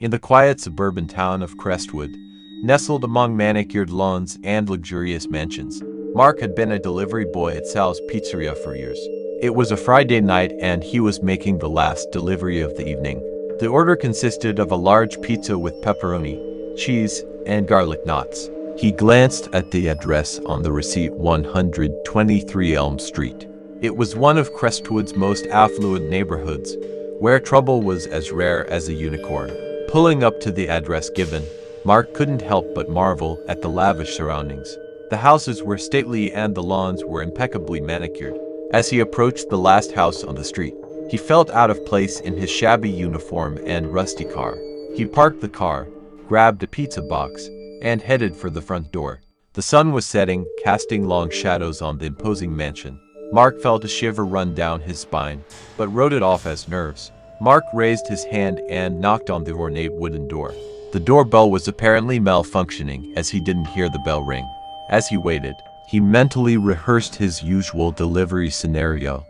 In the quiet suburban town of Crestwood, nestled among manicured lawns and luxurious mansions, Mark had been a delivery boy at Sal's Pizzeria for years. It was a Friday night and he was making the last delivery of the evening. The order consisted of a large pizza with pepperoni, cheese, and garlic knots. He glanced at the address on the receipt: 123 Elm Street. It was one of Crestwood's most affluent neighborhoods, where trouble was as rare as a unicorn. Pulling up to the address given, Mark couldn't help but marvel at the lavish surroundings. The houses were stately and the lawns were impeccably manicured. As he approached the last house on the street, he felt out of place in his shabby uniform and rusty car. He parked the car, grabbed a pizza box, and headed for the front door. The sun was setting, casting long shadows on the imposing mansion. Mark felt a shiver run down his spine, but wrote it off as nerves. Mark raised his hand and knocked on the ornate wooden door. The doorbell was apparently malfunctioning as he didn't hear the bell ring. As he waited, he mentally rehearsed his usual delivery scenario.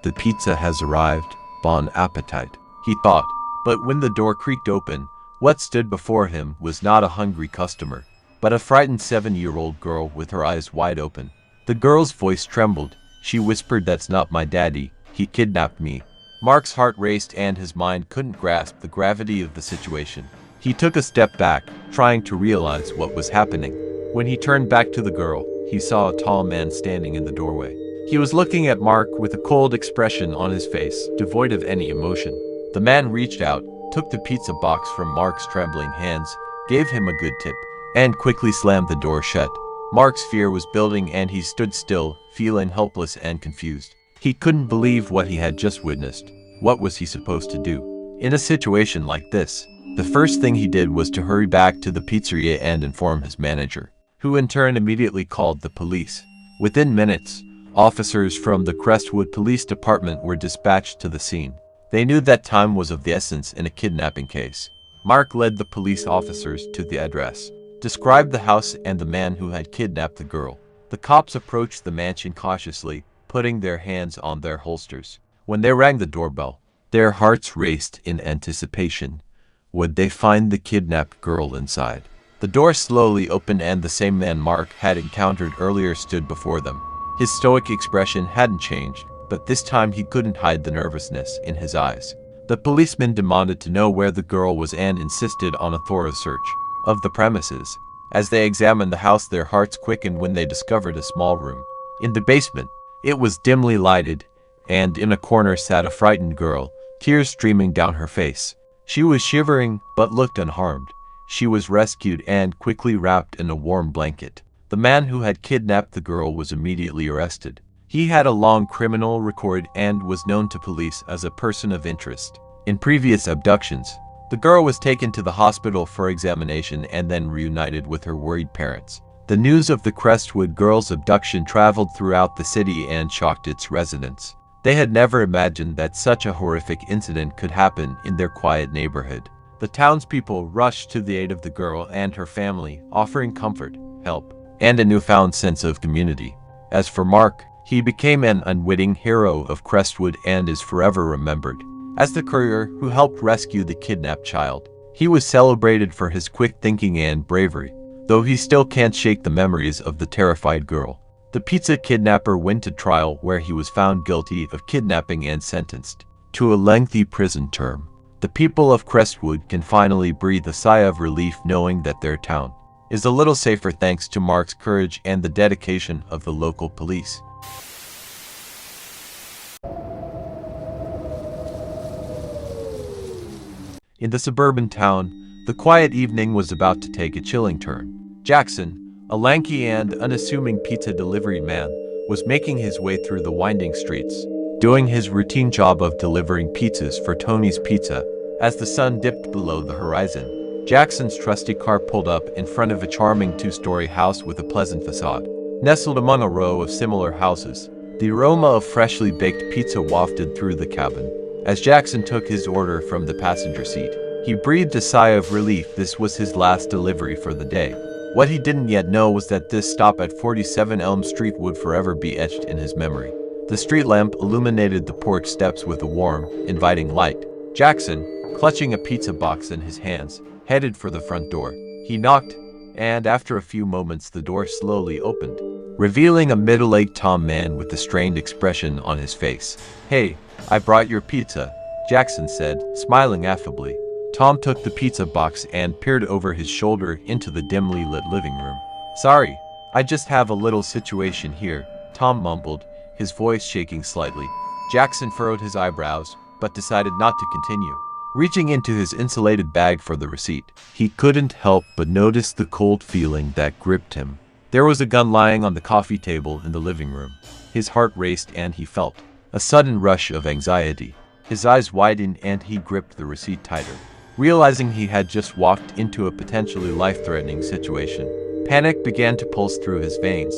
The pizza has arrived, bon appetit, he thought. But when the door creaked open, what stood before him was not a hungry customer, but a frightened 7-year-old girl with her eyes wide open. The girl's voice trembled. She whispered, "That's not my daddy, he kidnapped me." Mark's heart raced and his mind couldn't grasp the gravity of the situation. He took a step back, trying to realize what was happening. When he turned back to the girl, he saw a tall man standing in the doorway. He was looking at Mark with a cold expression on his face, devoid of any emotion. The man reached out, took the pizza box from Mark's trembling hands, gave him a good tip, and quickly slammed the door shut. Mark's fear was building and he stood still, feeling helpless and confused. He couldn't believe what he had just witnessed. What was he supposed to do? In a situation like this, the first thing he did was to hurry back to the pizzeria and inform his manager, who in turn immediately called the police. Within minutes, officers from the Crestwood Police Department were dispatched to the scene. They knew that time was of the essence in a kidnapping case. Mark led the police officers to the address, described the house and the man who had kidnapped the girl. The cops approached the mansion cautiously, putting their hands on their holsters. When they rang the doorbell, their hearts raced in anticipation. Would they find the kidnapped girl inside? The door slowly opened and the same man Mark had encountered earlier stood before them. His stoic expression hadn't changed, but this time he couldn't hide the nervousness in his eyes. The policeman demanded to know where the girl was and insisted on a thorough search of the premises. As they examined the house, their hearts quickened when they discovered a small room in the basement. It was dimly lighted, and in a corner sat a frightened girl, tears streaming down her face. She was shivering, but looked unharmed. She was rescued and quickly wrapped in a warm blanket. The man who had kidnapped the girl was immediately arrested. He had a long criminal record and was known to police as a person of interest in previous abductions. The girl was taken to the hospital for examination and then reunited with her worried parents. The news of the Crestwood girl's abduction traveled throughout the city and shocked its residents. They had never imagined that such a horrific incident could happen in their quiet neighborhood. The townspeople rushed to the aid of the girl and her family, offering comfort, help, and a newfound sense of community. As for Mark, he became an unwitting hero of Crestwood and is forever remembered as the courier who helped rescue the kidnapped child. He was celebrated for his quick thinking and bravery, though he still can't shake the memories of the terrified girl. The pizza kidnapper went to trial where he was found guilty of kidnapping and sentenced to a lengthy prison term. The people of Crestwood can finally breathe a sigh of relief knowing that their town is a little safer thanks to Mark's courage and the dedication of the local police. In the suburban town, the quiet evening was about to take a chilling turn. Jackson, a lanky and unassuming pizza delivery man, was making his way through the winding streets, doing his routine job of delivering pizzas for Tony's Pizza. As the sun dipped below the horizon, Jackson's trusty car pulled up in front of a charming 2-story house with a pleasant facade. Nestled among a row of similar houses, the aroma of freshly baked pizza wafted through the cabin. As Jackson took his order from the passenger seat, he breathed a sigh of relief. This was his last delivery for the day. What he didn't yet know was that this stop at 47 Elm Street would forever be etched in his memory. The street lamp illuminated the porch steps with a warm, inviting light. Jackson, clutching a pizza box in his hands, headed for the front door. He knocked, and after a few moments the door slowly opened, revealing a middle-aged Tom man with a strained expression on his face. "Hey, I brought your pizza," Jackson said, smiling affably. Tom took the pizza box and peered over his shoulder into the dimly lit living room. "Sorry, I just have a little situation here," Tom mumbled, his voice shaking slightly. Jackson furrowed his eyebrows, but decided not to continue. Reaching into his insulated bag for the receipt, he couldn't help but notice the cold feeling that gripped him. There was a gun lying on the coffee table in the living room. His heart raced and he felt a sudden rush of anxiety. His eyes widened and he gripped the receipt tighter, realizing he had just walked into a potentially life-threatening situation. Panic began to pulse through his veins,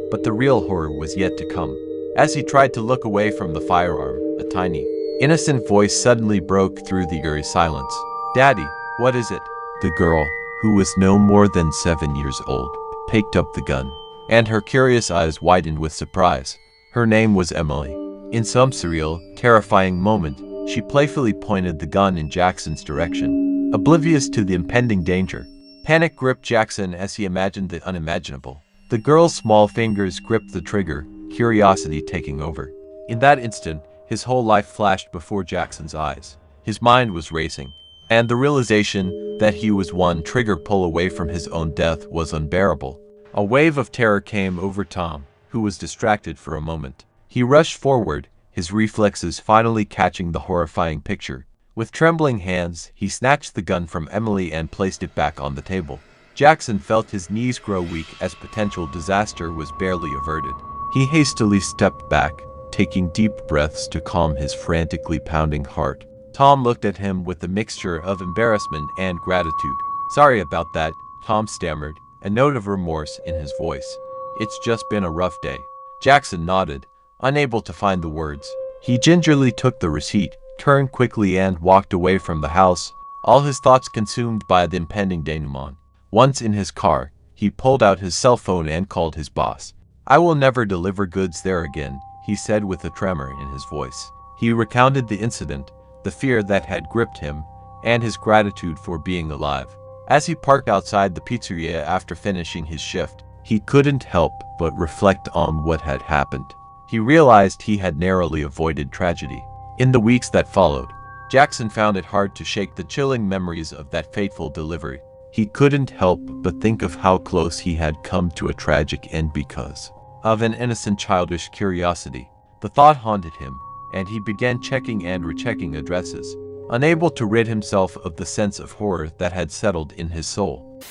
but the real horror was yet to come. As he tried to look away from the firearm, a tiny, innocent voice suddenly broke through the eerie silence. "Daddy, what is it?" The girl, who was no more than 7 years old, picked up the gun, and her curious eyes widened with surprise. Her name was Emily. In some surreal, terrifying moment, she playfully pointed the gun in Jackson's direction, oblivious to the impending danger. Panic gripped Jackson as he imagined the unimaginable. The girl's small fingers gripped the trigger, curiosity taking over. In that instant, his whole life flashed before Jackson's eyes. His mind was racing, and the realization that he was one trigger pull away from his own death was unbearable. A wave of terror came over Tom, who was distracted for a moment. He rushed forward, his reflexes finally catching the horrifying picture. With trembling hands, he snatched the gun from Emily and placed it back on the table. Jackson felt his knees grow weak as potential disaster was barely averted. He hastily stepped back, taking deep breaths to calm his frantically pounding heart. Tom looked at him with a mixture of embarrassment and gratitude. "Sorry about that," Tom stammered, a note of remorse in his voice. "It's just been a rough day." Jackson nodded, unable to find the words. He gingerly took the receipt, turned quickly and walked away from the house, all his thoughts consumed by the impending denouement. Once in his car, he pulled out his cell phone and called his boss. "I will never deliver goods there again," he said with a tremor in his voice. He recounted the incident, the fear that had gripped him, and his gratitude for being alive. As he parked outside the pizzeria after finishing his shift, he couldn't help but reflect on what had happened. He realized he had narrowly avoided tragedy. In the weeks that followed, Jackson found it hard to shake the chilling memories of that fateful delivery. He couldn't help but think of how close he had come to a tragic end because of an innocent childish curiosity. The thought haunted him, and he began checking and rechecking addresses, unable to rid himself of the sense of horror that had settled in his soul.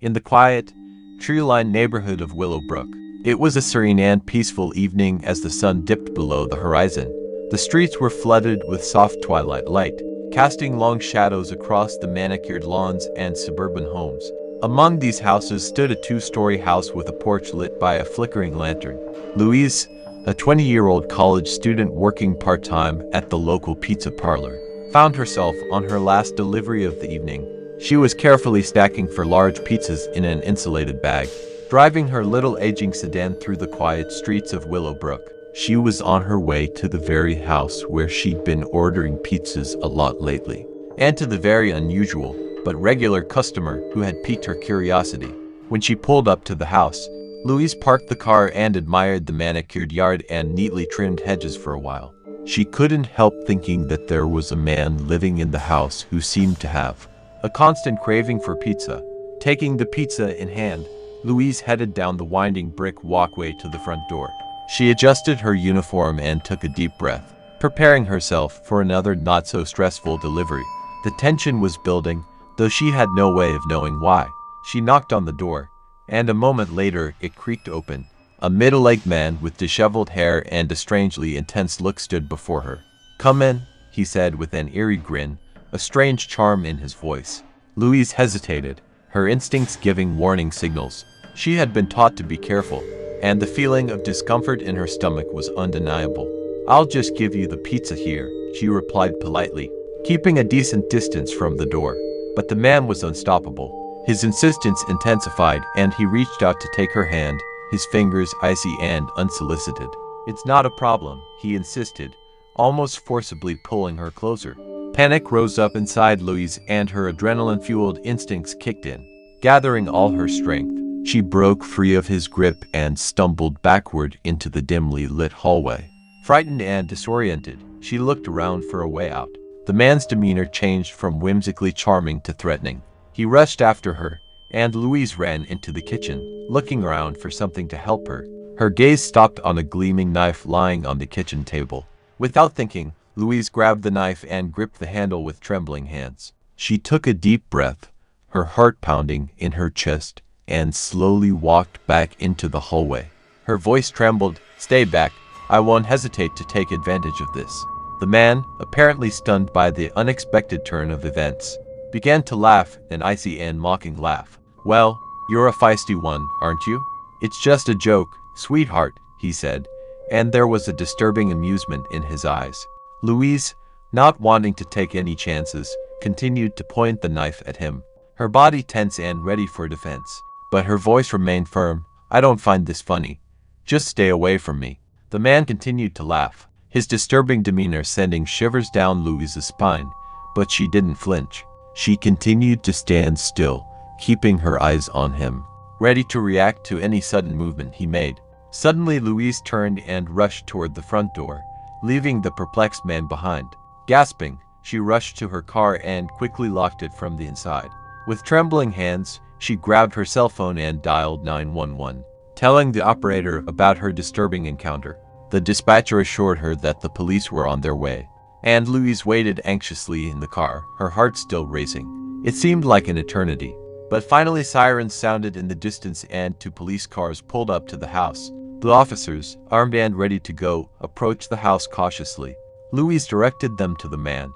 In the quiet, tree-lined neighborhood of Willowbrook, it was a serene and peaceful evening as the sun dipped below the horizon. The streets were flooded with soft twilight light, casting long shadows across the manicured lawns and suburban homes. Among these houses stood a two-story house with a porch lit by a flickering lantern. Louise, a 20-year-old college student working part-time at the local pizza parlor, found herself on her last delivery of the evening. She was carefully stacking for large pizzas in an insulated bag, driving her little aging sedan through the quiet streets of Willowbrook. She was on her way to the very house where she'd been ordering pizzas a lot lately, and to the very unusual but regular customer who had piqued her curiosity. When she pulled up to the house, Louise parked the car and admired the manicured yard and neatly trimmed hedges for a while. She couldn't help thinking that there was a man living in the house who seemed to have a constant craving for pizza. Taking the pizza in hand, Louise headed down the winding brick walkway to the front door. She adjusted her uniform and took a deep breath, preparing herself for another not-so-stressful delivery. The tension was building, though she had no way of knowing why. She knocked on the door, and a moment later it creaked open. A middle-aged man with disheveled hair and a strangely intense look stood before her. "Come in," he said with an eerie grin, a strange charm in his voice. Louise hesitated, her instincts giving warning signals. She had been taught to be careful, and the feeling of discomfort in her stomach was undeniable. "I'll just give you the pizza here," she replied politely, keeping a decent distance from the door. But the man was unstoppable. His insistence intensified, and he reached out to take her hand, his fingers icy and unsolicited. "It's not a problem," he insisted, almost forcibly pulling her closer. Panic rose up inside Louise and her adrenaline-fueled instincts kicked in. Gathering all her strength, she broke free of his grip and stumbled backward into the dimly lit hallway. Frightened and disoriented, she looked around for a way out. The man's demeanor changed from whimsically charming to threatening. He rushed after her, and Louise ran into the kitchen, looking around for something to help her. Her gaze stopped on a gleaming knife lying on the kitchen table. Without thinking, Louise grabbed the knife and gripped the handle with trembling hands. She took a deep breath, her heart pounding in her chest, and slowly walked back into the hallway. Her voice trembled, "Stay back. I won't hesitate to take advantage of this." The man, apparently stunned by the unexpected turn of events, began to laugh, an icy and mocking laugh. "Well, you're a feisty one, aren't you? It's just a joke, sweetheart," he said, and there was a disturbing amusement in his eyes. Louise, not wanting to take any chances, continued to point the knife at him, her body tense and ready for defense. But her voice remained firm. "I don't find this funny. Just stay away from me." The man continued to laugh, his disturbing demeanor sending shivers down Louise's spine, but she didn't flinch. She continued to stand still, keeping her eyes on him, ready to react to any sudden movement he made. Suddenly Louise turned and rushed toward the front door, leaving the perplexed man behind. Gasping, she rushed to her car and quickly locked it from the inside. With trembling hands, she grabbed her cell phone and dialed 911, telling the operator about her disturbing encounter. The dispatcher assured her that the police were on their way, and Louise waited anxiously in the car, her heart still racing. It seemed like an eternity, but finally sirens sounded in the distance and two police cars pulled up to the house. The officers, armed and ready to go, approached the house cautiously. Louise directed them to the man,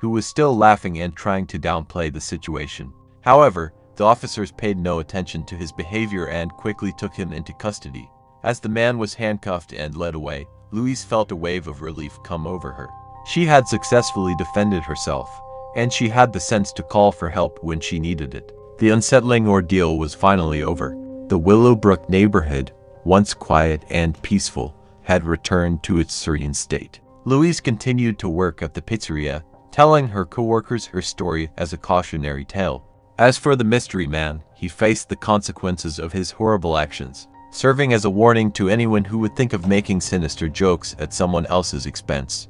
who was still laughing and trying to downplay the situation. However, the officers paid no attention to his behavior and quickly took him into custody. As the man was handcuffed and led away, Louise felt a wave of relief come over her. She had successfully defended herself, and she had the sense to call for help when she needed it. The unsettling ordeal was finally over. The Willowbrook neighborhood, once quiet and peaceful, had returned to its serene state. Louise continued to work at the pizzeria, telling her coworkers her story as a cautionary tale. As for the mystery man, he faced the consequences of his horrible actions, serving as a warning to anyone who would think of making sinister jokes at someone else's expense.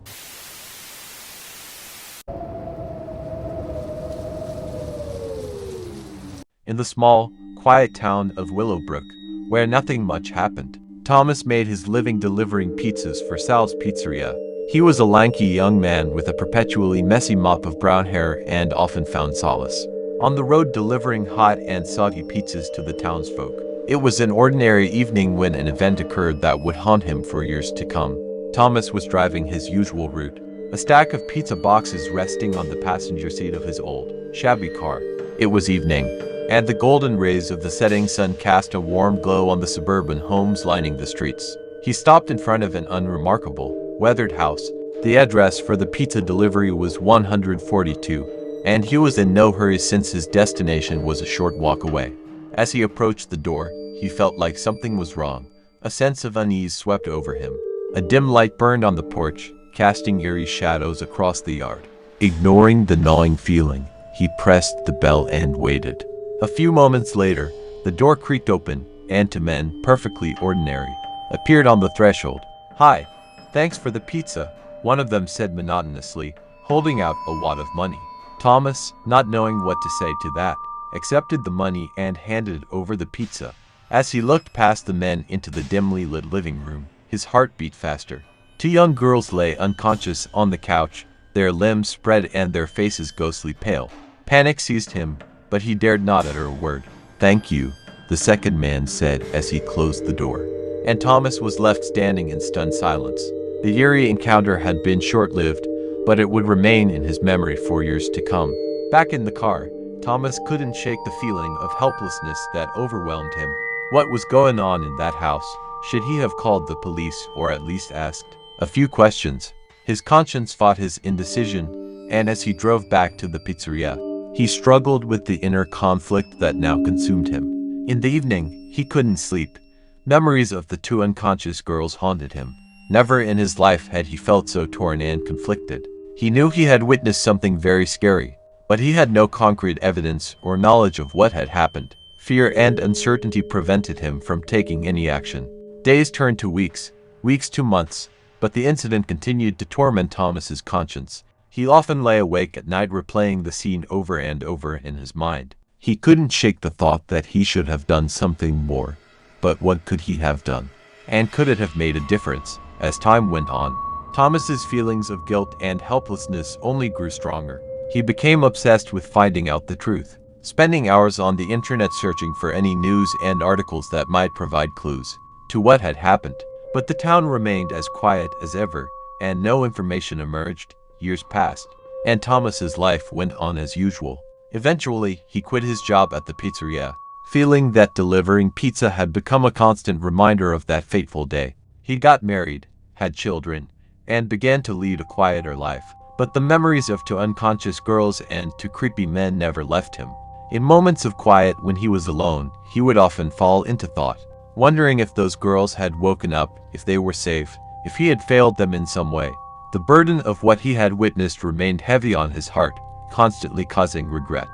In the small, quiet town of Willowbrook, where nothing much happened, Thomas made his living delivering pizzas for Sal's Pizzeria. He was a lanky young man with a perpetually messy mop of brown hair and often found solace on the road delivering hot and soggy pizzas to the townsfolk. It was an ordinary evening when an event occurred that would haunt him for years to come. Thomas was driving his usual route, a stack of pizza boxes resting on the passenger seat of his old, shabby car. It was evening, and the golden rays of the setting sun cast a warm glow on the suburban homes lining the streets. He stopped in front of an unremarkable, weathered house. The address for the pizza delivery was 142, and he was in no hurry since his destination was a short walk away. As he approached the door, he felt like something was wrong. A sense of unease swept over him. A dim light burned on the porch, casting eerie shadows across the yard. Ignoring the gnawing feeling, he pressed the bell and waited. A few moments later, the door creaked open, and two men, perfectly ordinary, appeared on the threshold. "Hi, thanks for the pizza," one of them said monotonously, holding out a wad of money. Thomas, not knowing what to say to that, accepted the money and handed over the pizza. As he looked past the men into the dimly lit living room, his heart beat faster. Two young girls lay unconscious on the couch, their limbs spread and their faces ghostly pale. Panic seized him, but he dared not utter a word. "Thank you," the second man said as he closed the door. And Thomas was left standing in stunned silence. The eerie encounter had been short-lived, but it would remain in his memory for years to come. Back in the car, Thomas couldn't shake the feeling of helplessness that overwhelmed him. What was going on in that house? Should he have called the police or at least asked a few questions? His conscience fought his indecision, and as he drove back to the pizzeria, he struggled with the inner conflict that now consumed him. In the evening, he couldn't sleep. Memories of the two unconscious girls haunted him. Never in his life had he felt so torn and conflicted. He knew he had witnessed something very scary, but he had no concrete evidence or knowledge of what had happened. Fear and uncertainty prevented him from taking any action. Days turned to weeks, weeks to months, but the incident continued to torment Thomas's conscience. He often lay awake at night replaying the scene over and over in his mind. He couldn't shake the thought that he should have done something more. But what could he have done? And could it have made a difference? As time went on, Thomas's feelings of guilt and helplessness only grew stronger. He became obsessed with finding out the truth, spending hours on the internet searching for any news and articles that might provide clues to what had happened. But the town remained as quiet as ever, and no information emerged. Years passed, and Thomas's life went on as usual. Eventually, he quit his job at the pizzeria, feeling that delivering pizza had become a constant reminder of that fateful day. He got married, had children, and began to lead a quieter life. But the memories of two unconscious girls and two creepy men never left him. In moments of quiet when he was alone, he would often fall into thought, wondering if those girls had woken up, if they were safe, if he had failed them in some way. The burden of what he had witnessed remained heavy on his heart, constantly causing regret.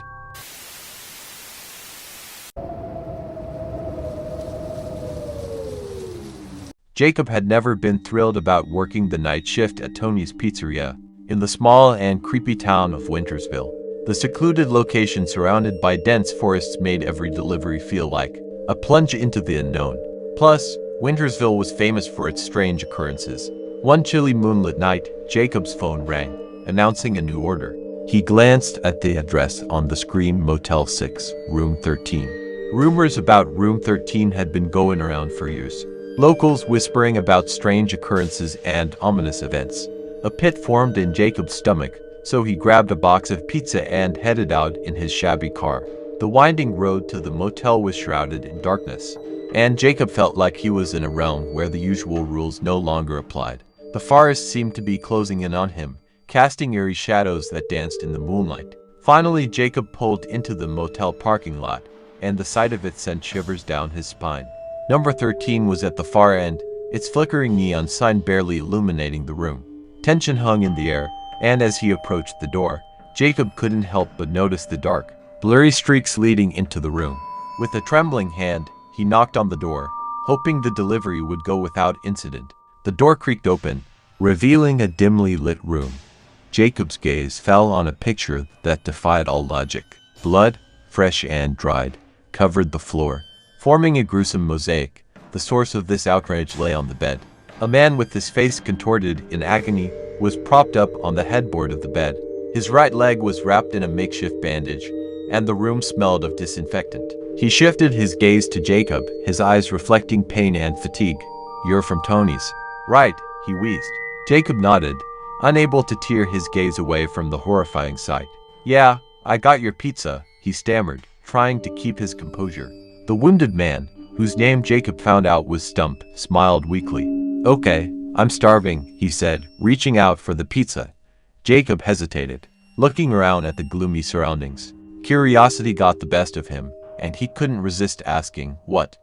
Jacob had never been thrilled about working the night shift at Tony's Pizzeria, in the small and creepy town of Wintersville. The secluded location surrounded by dense forests made every delivery feel like a plunge into the unknown. Plus, Wintersville was famous for its strange occurrences. One chilly moonlit night, Jacob's phone rang, announcing a new order. He glanced at the address on the screen: Motel 6, Room 13. Rumors about Room 13 had been going around for years, locals whispering about strange occurrences and ominous events. A pit formed in Jacob's stomach, so he grabbed a box of pizza and headed out in his shabby car. The winding road to the motel was shrouded in darkness, and Jacob felt like he was in a realm where the usual rules no longer applied. The forest seemed to be closing in on him, casting eerie shadows that danced in the moonlight. Finally, Jacob pulled into the motel parking lot, and the sight of it sent shivers down his spine. Number 13 was at the far end, its flickering neon sign barely illuminating the room. Tension hung in the air, and as he approached the door, Jacob couldn't help but notice the dark, blurry streaks leading into the room. With a trembling hand, he knocked on the door, hoping the delivery would go without incident. The door creaked open, revealing a dimly lit room. Jacob's gaze fell on a picture that defied all logic. Blood, fresh and dried, covered the floor, forming a gruesome mosaic. The source of this outrage lay on the bed. A man with his face contorted in agony was propped up on the headboard of the bed. His right leg was wrapped in a makeshift bandage, and the room smelled of disinfectant. He shifted his gaze to Jacob, his eyes reflecting pain and fatigue. "You're from Tony's." "Right," he wheezed. Jacob nodded, unable to tear his gaze away from the horrifying sight. "Yeah, I got your pizza," he stammered, trying to keep his composure. The wounded man, whose name Jacob found out was Stump, smiled weakly. "Okay, I'm starving," he said, reaching out for the pizza. Jacob hesitated, looking around at the gloomy surroundings. Curiosity got the best of him, and he couldn't resist asking, What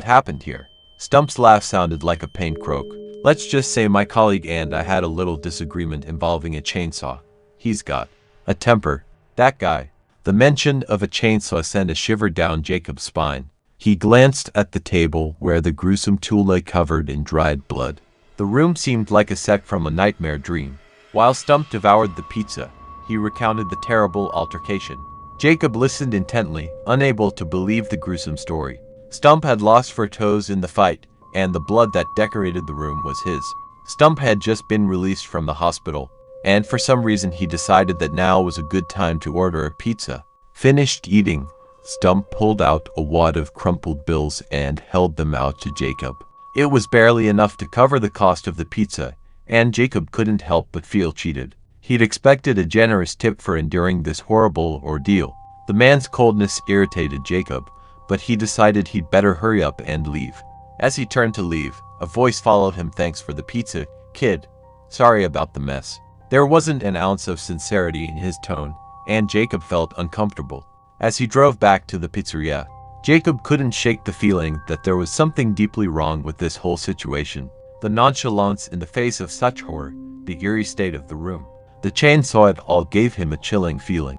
happened here?" Stump's laugh sounded like a pained croak. "Let's just say my colleague and I had a little disagreement involving a chainsaw. He's got a temper. That guy." The mention of a chainsaw sent a shiver down Jacob's spine. He glanced at the table where the gruesome tool lay covered in dried blood. The room seemed like a set from a nightmare dream. While Stump devoured the pizza, he recounted the terrible altercation. Jacob listened intently, unable to believe the gruesome story. Stump had lost 4 toes in the fight, and the blood that decorated the room was his. Stump had just been released from the hospital, and for some reason he decided that now was a good time to order a pizza. Finished eating, Stump pulled out a wad of crumpled bills and held them out to Jacob. It was barely enough to cover the cost of the pizza, and Jacob couldn't help but feel cheated. He'd expected a generous tip for enduring this horrible ordeal. The man's coldness irritated Jacob, but he decided he'd better hurry up and leave. As he turned to leave, a voice followed him. "Thanks for the pizza, kid. Sorry about the mess." There wasn't an ounce of sincerity in his tone, and Jacob felt uncomfortable. As he drove back to the pizzeria, Jacob couldn't shake the feeling that there was something deeply wrong with this whole situation. The nonchalance in the face of such horror, the eerie state of the room. The chain saw it all gave him a chilling feeling.